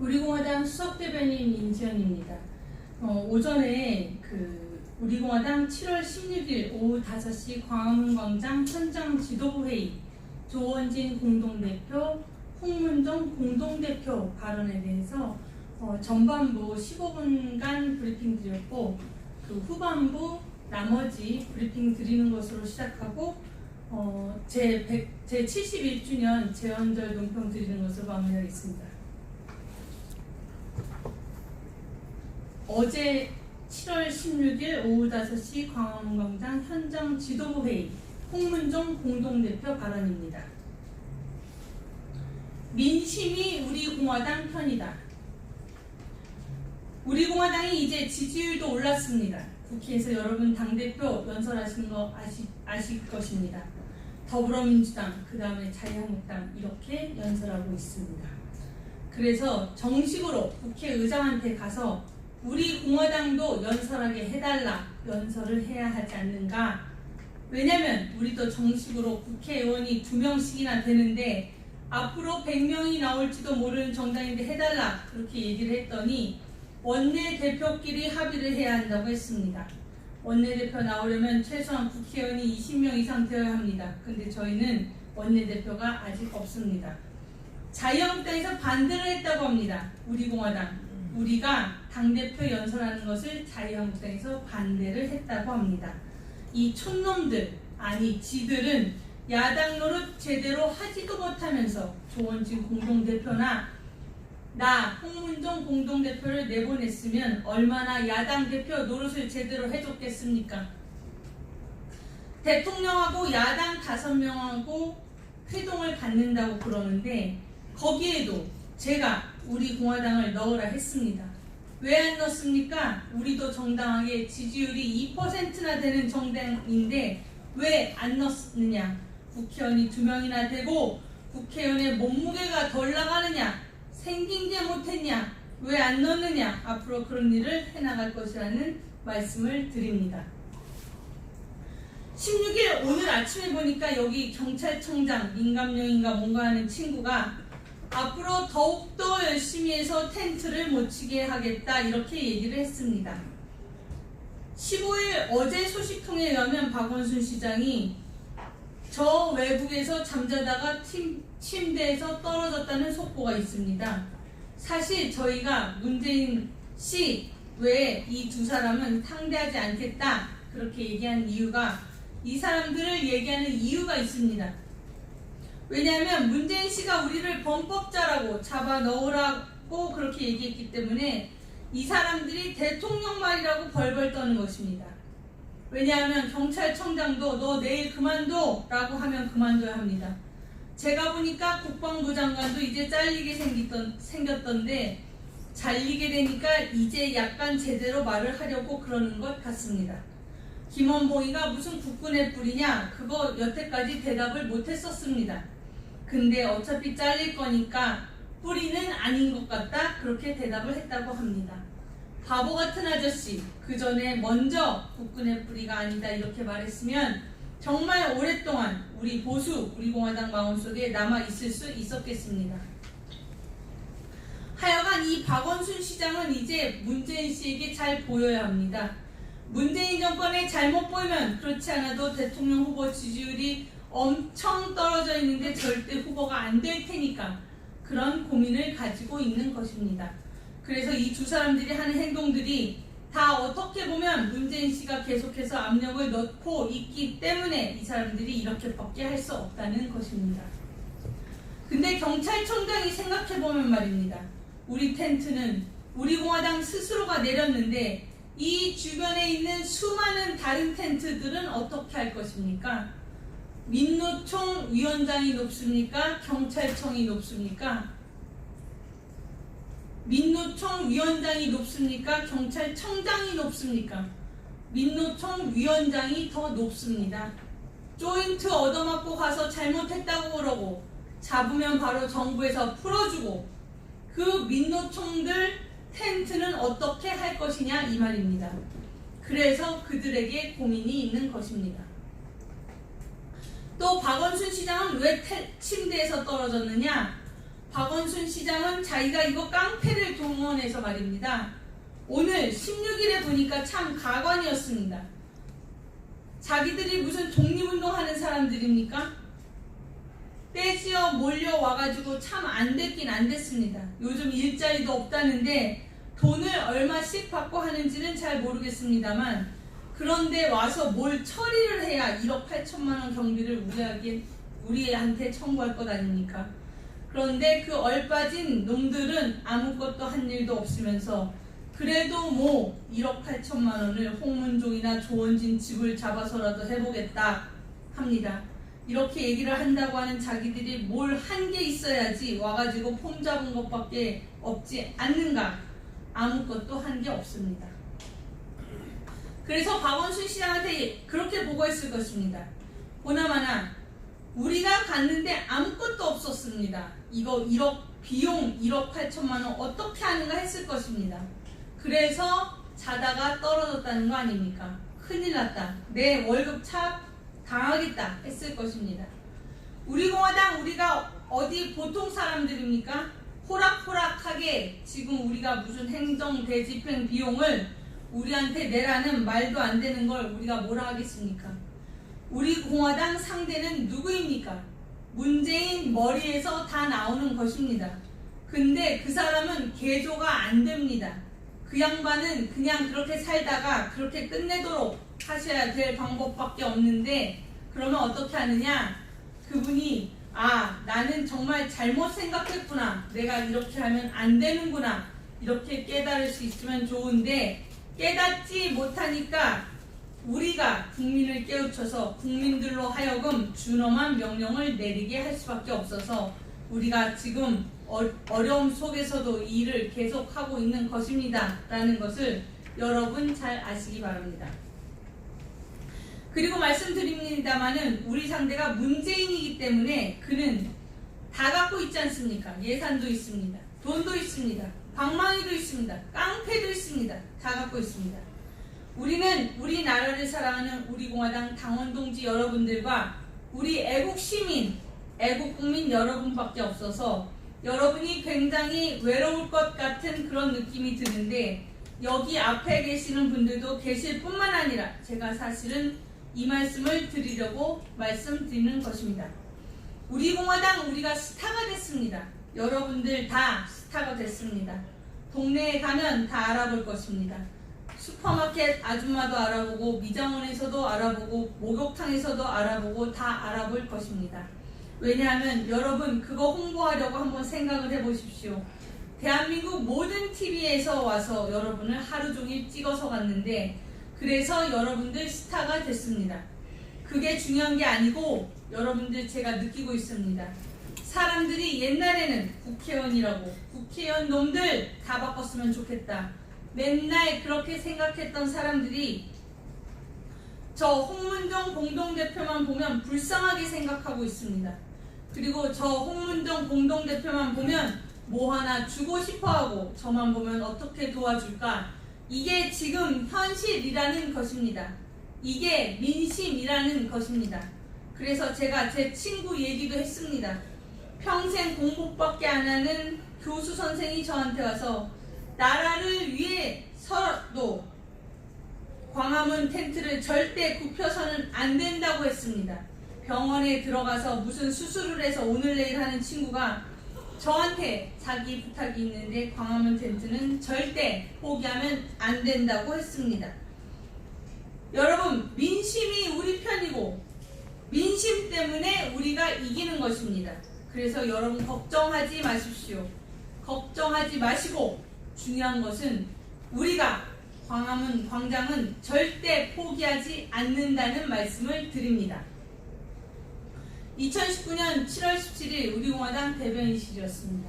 우리공화당 수석대변인 임지연입니다. 오전에 우리공화당 7월 16일 오후 5시 광화문광장 현장 지도부회의 조원진 공동대표, 홍문종 공동대표 발언에 대해서 전반부 15분간 브리핑 드렸고 그 후반부 나머지 브리핑 드리는 것으로 시작하고 제 71주년 재헌절 논평 드리는 것으로 마무리하겠습니다. 어제 7월 16일 오후 5시 광화문광장 현장 지도부회의 홍문종 공동대표 발언입니다. 민심이 우리 공화당 편이다. 우리 공화당이 이제 지지율도 올랐습니다. 국회에서 여러분 당대표 연설하신 거 아실 것입니다. 더불어민주당, 그 다음에 자유한국당 이렇게 연설하고 있습니다. 그래서 정식으로 국회의장한테 가서 우리 공화당도 연설하게 해달라, 연설을 해야 하지 않는가. 왜냐면 우리도 정식으로 국회의원이 2명씩이나 되는데 앞으로 100명이 나올지도 모르는 정당인데 해달라, 그렇게 얘기를 했더니 원내대표끼리 합의를 해야 한다고 했습니다. 원내대표 나오려면 최소한 국회의원이 20명 이상 되어야 합니다. 근데 저희는 원내대표가 아직 없습니다. 자유한국당에서 반대를 했다고 합니다. 우리 공화당. 우리가 당대표 연설하는 것을 자유한국당에서 반대를 했다고 합니다. 이 촌놈들, 아니 지들은 야당 노릇 제대로 하지도 못하면서 조원진 공동대표나 나 홍문종 공동대표를 내보냈으면 얼마나 야당 대표 노릇을 제대로 해줬겠습니까? 대통령하고 야당 5명하고 회동을 갖는다고 그러는데 거기에도 제가 우리 공화당을 넣으라 했습니다. 왜 안 넣습니까? 우리도 정당하게 지지율이 2%나 되는 정당인데 왜 안 넣느냐? 국회의원이 2명이나 되고 국회의원의 몸무게가 덜 나가느냐? 생긴 게 못했냐? 왜 안 넣느냐? 앞으로 그런 일을 해나갈 것이라는 말씀을 드립니다. 16일 오늘 아침에 보니까 여기 경찰청장 민감령인가 뭔가 하는 친구가 앞으로 더욱더 열심히 해서 텐트를 못 치게 하겠다 이렇게 얘기를 했습니다. 15일 어제 소식통에 의하면 박원순 시장이 저 외국에서 잠자다가 침대에서 떨어졌다는 속보가 있습니다. 사실 저희가 문재인 씨 외에 이 2사람은 상대하지 않겠다 그렇게 얘기한 이유가 이 사람들을 얘기하는 이유가 있습니다. 왜냐하면 문재인 씨가 우리를 범법자라고 잡아 넣으라고 그렇게 얘기했기 때문에 이 사람들이 대통령 말이라고 벌벌 떠는 것입니다. 왜냐하면 경찰청장도 너 내일 그만둬 라고 하면 그만둬야 합니다. 제가 보니까 국방부 장관도 이제 잘리게 생겼던데 잘리게 되니까 이제 약간 제대로 말을 하려고 그러는 것 같습니다. 김원봉이가 무슨 국군의 뿌리냐 그거 여태까지 대답을 못했었습니다. 근데 어차피 잘릴 거니까 뿌리는 아닌 것 같다 그렇게 대답을 했다고 합니다. 바보 같은 아저씨, 그 전에 먼저 국군의 뿌리가 아니다 이렇게 말했으면 정말 오랫동안 우리 보수, 우리 공화당 마음속에 남아있을 수 있었겠습니다. 하여간 이 박원순 시장은 이제 문재인 씨에게 잘 보여야 합니다. 문재인 정권에 잘못 보이면 그렇지 않아도 대통령 후보 지지율이 엄청 떨어져 있는데 절대 후보가 안 될 테니까 그런 고민을 가지고 있는 것입니다. 그래서 이 2사람들이 하는 행동들이 다 어떻게 보면 문재인 씨가 계속해서 압력을 넣고 있기 때문에 이 사람들이 이렇게밖에 할 수 없다는 것입니다. 근데 경찰청장이 생각해보면 말입니다. 우리 텐트는 우리 공화당 스스로가 내렸는데 이 주변에 있는 수많은 다른 텐트들은 어떻게 할 것입니까? 민노총 위원장이 높습니까? 경찰청이 높습니까? 민노총 위원장이 높습니까? 경찰청장이 높습니까? 민노총 위원장이 더 높습니다. 조인트 얻어맞고 가서 잘못했다고 그러고 잡으면 바로 정부에서 풀어주고 그 민노총들 텐트는 어떻게 할 것이냐 이 말입니다. 그래서 그들에게 고민이 있는 것입니다. 또 박원순 시장은 왜 침대에서 떨어졌느냐? 박원순 시장은 자기가 이거 깡패를 동원해서 말입니다. 오늘 16일에 보니까 참 가관이었습니다. 자기들이 무슨 독립운동하는 사람들입니까? 떼지어 몰려와가지고 참 안 됐긴 안 됐습니다. 요즘 일자리도 없다는데 돈을 얼마씩 받고 하는지는 잘 모르겠습니다만, 그런데 와서 뭘 처리를 해야 1억 8천만 원 경비를 우리한테 청구할 것 아닙니까? 그런데 그 얼빠진 놈들은 아무것도 한 일도 없으면서 그래도 뭐 1억 8천만 원을 홍문종이나 조원진 집을 잡아서라도 해보겠다 합니다. 이렇게 얘기를 한다고 하는 자기들이 뭘 한 게 있어야지 와가지고 폼 잡은 것밖에 없지 않는가? 아무것도 한 게 없습니다. 그래서 박원순 시장한테 그렇게 보고했을 것입니다. 보나마나 우리가 갔는데 아무것도 없었습니다. 이거 1억 비용 1억 8천만 원 어떻게 하는가 했을 것입니다. 그래서 자다가 떨어졌다는 거 아닙니까? 큰일 났다. 내 월급 차 당하겠다 했을 것입니다. 우리 공화당 우리가 어디 보통 사람들입니까? 호락호락하게 지금 우리가 무슨 행정 대집행 비용을 우리한테 내라는 말도 안 되는 걸 우리가 뭐라 하겠습니까? 우리 공화당 상대는 누구입니까? 문재인 머리에서 다 나오는 것입니다. 근데 그 사람은 개조가 안 됩니다. 그 양반은 그냥 그렇게 살다가 그렇게 끝내도록 하셔야 될 방법밖에 없는데, 그러면 어떻게 하느냐? 그분이 나는 정말 잘못 생각했구나. 내가 이렇게 하면 안 되는구나. 이렇게 깨달을 수 있으면 좋은데 깨닫지 못하니까 우리가 국민을 깨우쳐서 국민들로 하여금 준엄한 명령을 내리게 할 수밖에 없어서 우리가 지금 어려움 속에서도 이 일을 계속하고 있는 것입니다. 라는 것을 여러분 잘 아시기 바랍니다. 그리고 말씀드립니다마는 우리 상대가 문재인이기 때문에 그는 다 갖고 있지 않습니까? 예산도 있습니다. 돈도 있습니다. 방망이도 있습니다. 깡패도 있습니다. 다 갖고 있습니다. 우리는 우리나라를 사랑하는 우리 공화당 당원 동지 여러분들과 우리 애국 시민, 애국 국민 여러분밖에 없어서 여러분이 굉장히 외로울 것 같은 그런 느낌이 드는데, 여기 앞에 계시는 분들도 계실 뿐만 아니라 제가 사실은 이 말씀을 드리려고 말씀드리는 것입니다. 우리 공화당 우리가 스타가 됐습니다. 여러분들 다 스타가 됐습니다. 동네에 가면 다 알아볼 것입니다. 슈퍼마켓 아줌마도 알아보고 미장원에서도 알아보고 목욕탕에서도 알아보고 다 알아볼 것입니다. 왜냐하면 여러분 그거 홍보하려고 한번 생각을 해보십시오. 대한민국 모든 TV에서 와서 여러분을 하루 종일 찍어서 갔는데, 그래서 여러분들 스타가 됐습니다. 그게 중요한 게 아니고 여러분들 제가 느끼고 있습니다. 사람들이 옛날에는 국회의원이라고 국회의원 놈들 다 바꿨으면 좋겠다. 맨날 그렇게 생각했던 사람들이 저 홍문종 공동대표만 보면 불쌍하게 생각하고 있습니다. 그리고 저 홍문종 공동대표만 보면 뭐 하나 주고 싶어하고 저만 보면 어떻게 도와줄까? 이게 지금 현실이라는 것입니다. 이게 민심이라는 것입니다. 그래서 제가 제 친구 얘기도 했습니다. 평생 공부밖에 안 하는 교수 선생이 저한테 와서 나라를 위해서도 광화문 텐트를 절대 굽혀서는 안 된다고 했습니다. 병원에 들어가서 무슨 수술을 해서 오늘 내일 하는 친구가 저한테 자기 부탁이 있는데 광화문 텐트는 절대 포기하면 안 된다고 했습니다. 여러분, 민심이 우리 편이고 민심 때문에 우리가 이기는 것입니다. 그래서 여러분 걱정하지 마십시오. 걱정하지 마시고 중요한 것은 우리가 광화문 광장은 절대 포기하지 않는다는 말씀을 드립니다. 2019년 7월 17일 우리공화당 대변인실이었습니다.